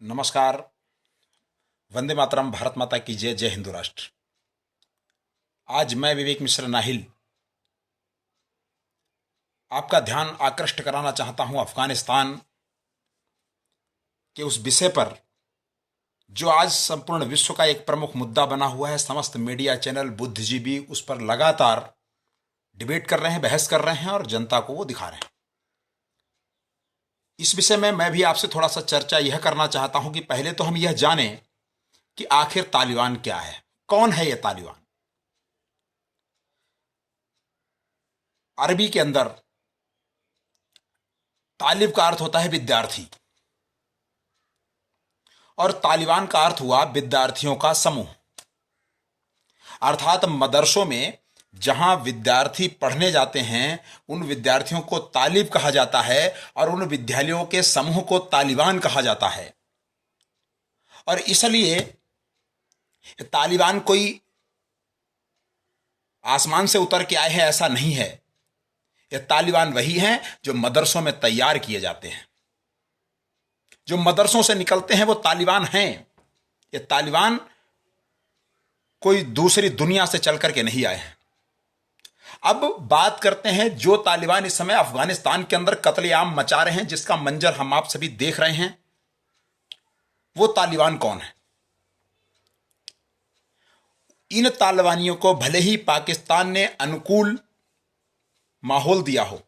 नमस्कार। वंदे मातरम। भारत माता की जय। जय हिंदू राष्ट्र। आज मैं विवेक मिश्र नाहिल आपका ध्यान आकृष्ट कराना चाहता हूं अफगानिस्तान के उस विषय पर जो आज संपूर्ण विश्व का एक प्रमुख मुद्दा बना हुआ है। समस्त मीडिया चैनल, बुद्धिजीवी उस पर लगातार डिबेट कर रहे हैं, बहस कर रहे हैं और जनता को वो दिखा रहे हैं। इस विषय में मैं भी आपसे थोड़ा सा चर्चा यह करना चाहता हूं कि पहले तो हम यह जानें कि आखिर तालिबान क्या है, कौन है यह तालिबान। अरबी के अंदर तालिब का अर्थ होता है विद्यार्थी और तालिबान का अर्थ हुआ विद्यार्थियों का समूह। अर्थात मदरसों में जहां विद्यार्थी पढ़ने जाते हैं उन विद्यार्थियों को तालिब कहा जाता है और उन विद्यालयों के समूह को तालिबान कहा जाता है। और इसलिए तालिबान कोई आसमान से उतर के आए हैं ऐसा नहीं है। ये तालिबान वही हैं जो मदरसों में तैयार किए जाते हैं। जो मदरसों से निकलते हैं वो तालिबान हैं। ये तालिबान कोई दूसरी दुनिया से चल करके नहीं आए हैं। अब बात करते हैं जो तालिबान इस समय अफगानिस्तान के अंदर कत्लेआम मचा रहे हैं, जिसका मंजर हम आप सभी देख रहे हैं। वो तालिबान कौन है? इन तालिबानियों को भले ही पाकिस्तान ने अनुकूल माहौल दिया हो,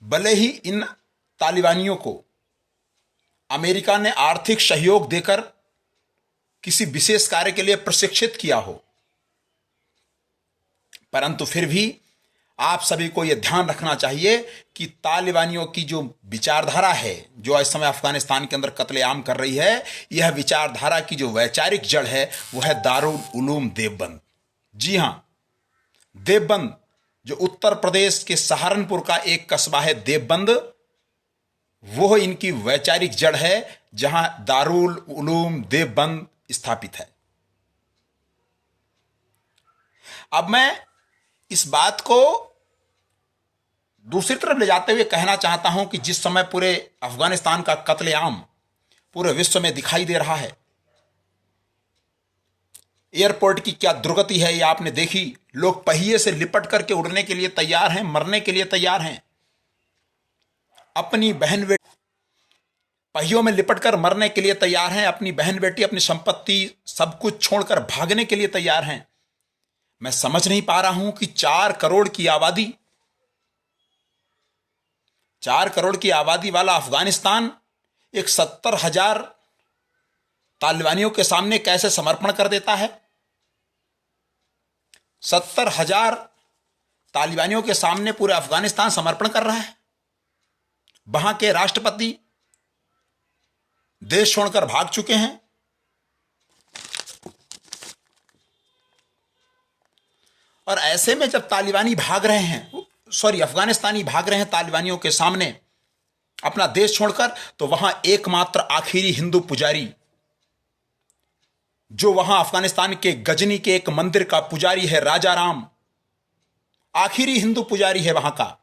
भले ही इन तालिबानियों को अमेरिका ने आर्थिक सहयोग देकर किसी विशेष कार्य के लिए प्रशिक्षित किया हो, परंतु फिर भी आप सभी को यह ध्यान रखना चाहिए कि तालिबानियों की जो विचारधारा है, जो इस समय अफगानिस्तान के अंदर कत्लेआम कर रही है, यह विचारधारा की जो वैचारिक जड़ है वो है दारुल उलूम देवबंद। जी हां, देवबंद जो उत्तर प्रदेश के सहारनपुर का एक कस्बा है देवबंद, वो इनकी वैचारिक जड़ है जहां दारुल उलूम देवबंद स्थापित है। अब मैं इस बात को दूसरी तरफ ले जाते हुए कहना चाहता हूं कि जिस समय पूरे अफगानिस्तान का कत्लेआम पूरे विश्व में दिखाई दे रहा है, एयरपोर्ट की क्या दुर्गति है ये आपने देखी। लोग पहिए से लिपट करके उड़ने के लिए तैयार हैं, मरने के लिए तैयार हैं। अपनी बहन बेटी पहियों में लिपट कर मरने के लिए तैयार हैं। अपनी बहन बेटी, अपनी संपत्ति सब कुछ छोड़कर भागने के लिए तैयार हैं। मैं समझ नहीं पा रहा हूं कि 4 करोड़ की आबादी, 4 करोड़ की आबादी वाला अफगानिस्तान एक 70,000 तालिबानियों के सामने कैसे समर्पण कर देता है। 70,000 तालिबानियों के सामने पूरा अफगानिस्तान समर्पण कर रहा है। वहां के राष्ट्रपति देश छोड़कर भाग चुके हैं। और ऐसे में जब तालिबानी भाग रहे हैं, अफगानिस्तानी भाग रहे हैं तालिबानियों के सामने अपना देश छोड़कर, तो वहां एकमात्र आखिरी हिंदू पुजारी, जो वहां अफगानिस्तान के गजनी के एक मंदिर का पुजारी है, राजा राम, आखिरी हिंदू पुजारी है वहां का,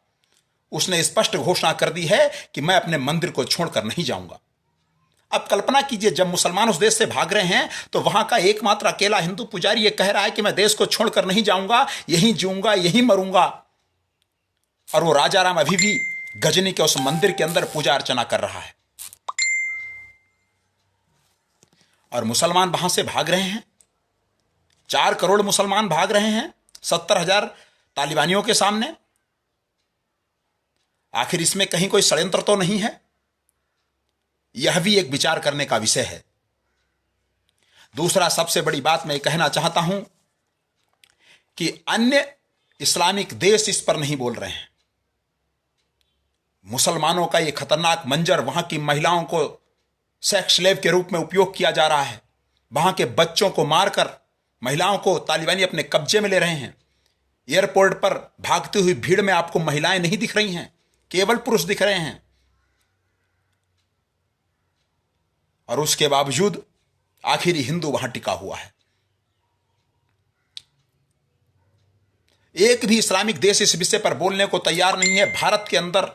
उसने स्पष्ट घोषणा कर दी है कि मैं अपने मंदिर को छोड़कर नहीं जाऊंगा। अब कल्पना कीजिए, जब मुसलमान उस देश से भाग रहे हैं तो वहां का एकमात्र अकेला हिंदू पुजारी यह कह रहा है कि मैं देश को छोड़कर नहीं जाऊंगा, यहीं जीऊंगा, यहीं मरूंगा। और वो राजा राम अभी भी गजनी के उस मंदिर के अंदर पूजा अर्चना कर रहा है। और मुसलमान वहां से भाग रहे हैं। 4 करोड़ मुसलमान भाग रहे हैं 70,000 तालिबानियों के सामने। आखिर इसमें कहीं कोई षड्यंत्र तो नहीं है? यह भी एक विचार करने का विषय है। दूसरा सबसे बड़ी बात मैं कहना चाहता हूं कि अन्य इस्लामिक देश इस पर नहीं बोल रहे हैं। मुसलमानों का यह खतरनाक मंजर, वहां की महिलाओं को सेक्स स्लेव के रूप में उपयोग किया जा रहा है। वहां के बच्चों को मारकर महिलाओं को तालिबानी अपने कब्जे में ले रहे हैं। एयरपोर्ट पर भागती हुई भीड़ में आपको महिलाएं नहीं दिख रही हैं, केवल पुरुष दिख रहे हैं। और उसके बावजूद आखिरी हिंदू वहां टिका हुआ है। एक भी इस्लामिक देश इस विषय पर बोलने को तैयार नहीं है। भारत के अंदर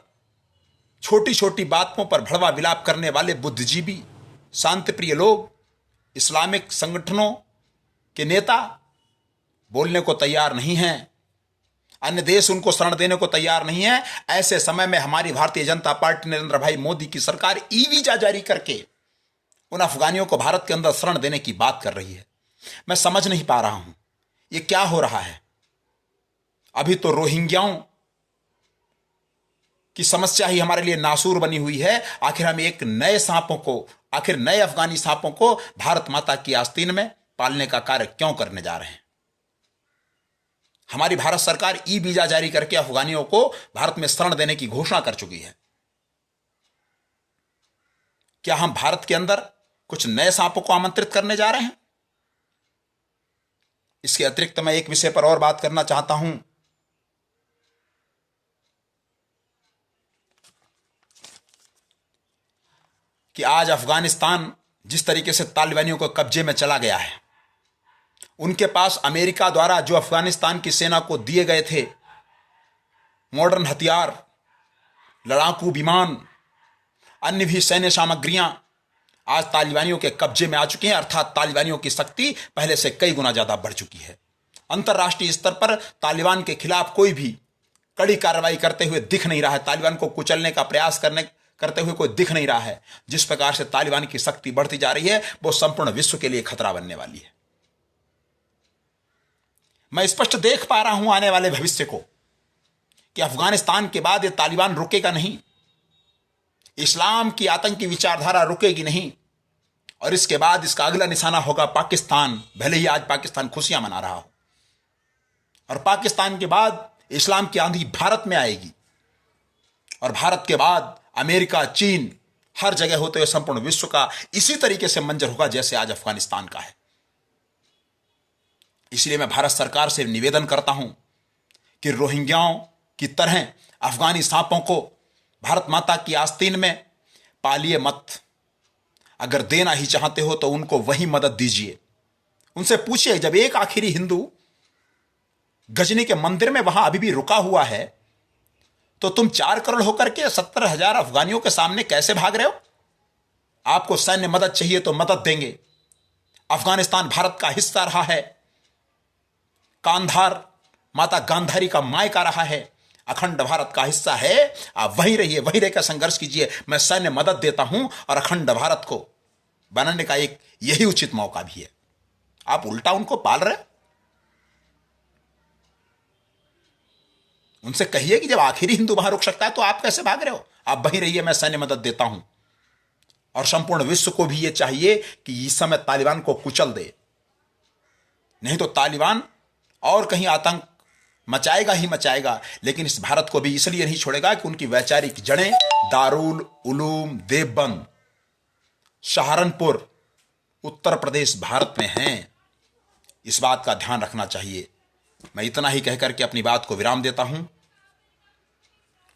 छोटी छोटी बातों पर भड़वा विलाप करने वाले बुद्धिजीवी शांतिप्रिय लोग, इस्लामिक संगठनों के नेता बोलने को तैयार नहीं हैं, अन्य देश उनको शरण देने को तैयार नहीं है। ऐसे समय में हमारी भारतीय जनता पार्टी नरेंद्र भाई मोदी की सरकार ई वीजा जारी करके उन अफगानियों को भारत के अंदर शरण देने की बात कर रही है। मैं समझ नहीं पा रहा हूं ये क्या हो रहा है। अभी तो रोहिंग्याओं की समस्या ही हमारे लिए नासूर बनी हुई है। आखिर हम एक नए सांपों को, आखिर नए अफगानी सांपों को भारत माता की आस्तीन में पालने का कार्य क्यों करने जा रहे हैं। हमारी भारत सरकार ई वीजा जारी करके अफगानियों को भारत में शरण देने की घोषणा कर चुकी है। क्या हम भारत के अंदर कुछ नए सांपों को आमंत्रित करने जा रहे हैं? इसके अतिरिक्त मैं एक विषय पर और बात करना चाहता हूं कि आज अफगानिस्तान जिस तरीके से तालिबानियों को कब्जे में चला गया है, उनके पास अमेरिका द्वारा जो अफगानिस्तान की सेना को दिए गए थे मॉडर्न हथियार, लड़ाकू विमान, अन्य भी सैन्य सामग्रियां आज तालिबानियों के कब्जे में आ चुकी हैं। अर्थात तालिबानियों की शक्ति पहले से कई गुना ज्यादा बढ़ चुकी है। अंतर्राष्ट्रीय स्तर पर तालिबान के खिलाफ कोई भी कड़ी कार्रवाई करते हुए दिख नहीं रहा है। तालिबान को कुचलने का प्रयास करते हुए कोई दिख नहीं रहा है। जिस प्रकार से तालिबान की शक्ति बढ़ती जा रही है वो संपूर्ण विश्व के लिए खतरा बनने वाली है। मैं स्पष्ट देख पा रहा हूं आने वाले भविष्य को कि अफगानिस्तान के बाद ये तालिबान रुकेगा नहीं, इस्लाम की आतंकी विचारधारा रुकेगी नहीं, और इसके बाद इसका अगला निशाना होगा पाकिस्तान। भले ही आज पाकिस्तान खुशियां मना रहा हो, और पाकिस्तान के बाद इस्लाम की आंधी भारत में आएगी, और भारत के बाद अमेरिका, चीन, हर जगह होते हुए संपूर्ण विश्व का इसी तरीके से मंजर होगा जैसे आज अफगानिस्तान का है। इसलिए मैं भारत सरकार से निवेदन करता हूं कि रोहिंग्याओं की तरह अफगानी सांपों को भारत माता की आस्तीन में पालिए मत। अगर देना ही चाहते हो तो उनको वही मदद दीजिए। उनसे पूछिए, जब एक आखिरी हिंदू गजनी के मंदिर में वहां अभी भी रुका हुआ है, तो तुम 4 करोड़ होकर के 70,000 अफगानियों के सामने कैसे भाग रहे हो? आपको सैन्य मदद चाहिए तो मदद देंगे। अफगानिस्तान भारत का हिस्सा रहा है, कांधार माता गांधारी का मायका रहा है, अखंड भारत का हिस्सा है। आप वहीं रहिए, वहीं रहकर संघर्ष कीजिए। मैं सैन्य मदद देता हूं, और अखंड भारत को बनाने का एक यही उचित मौका भी है। आप उल्टा उनको पाल रहे। उनसे कहिए कि जब आखिरी हिंदू वहां रुक सकता है तो आप कैसे भाग रहे हो? आप वहीं रहिए, मैं सैन्य मदद देता हूं। और संपूर्ण विश्व को भी यह चाहिए कि इस समय तालिबान को कुचल दे, नहीं तो तालिबान और कहीं आतंक मचाएगा ही मचाएगा, लेकिन इस भारत को भी इसलिए नहीं छोड़ेगा कि उनकी वैचारिक जड़ें दारुल उलूम देवबंद, सहारनपुर, उत्तर प्रदेश भारत में हैं। इस बात का ध्यान रखना चाहिए। मैं इतना ही कहकर के अपनी बात को विराम देता हूं।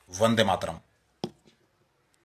वंदे मातरम।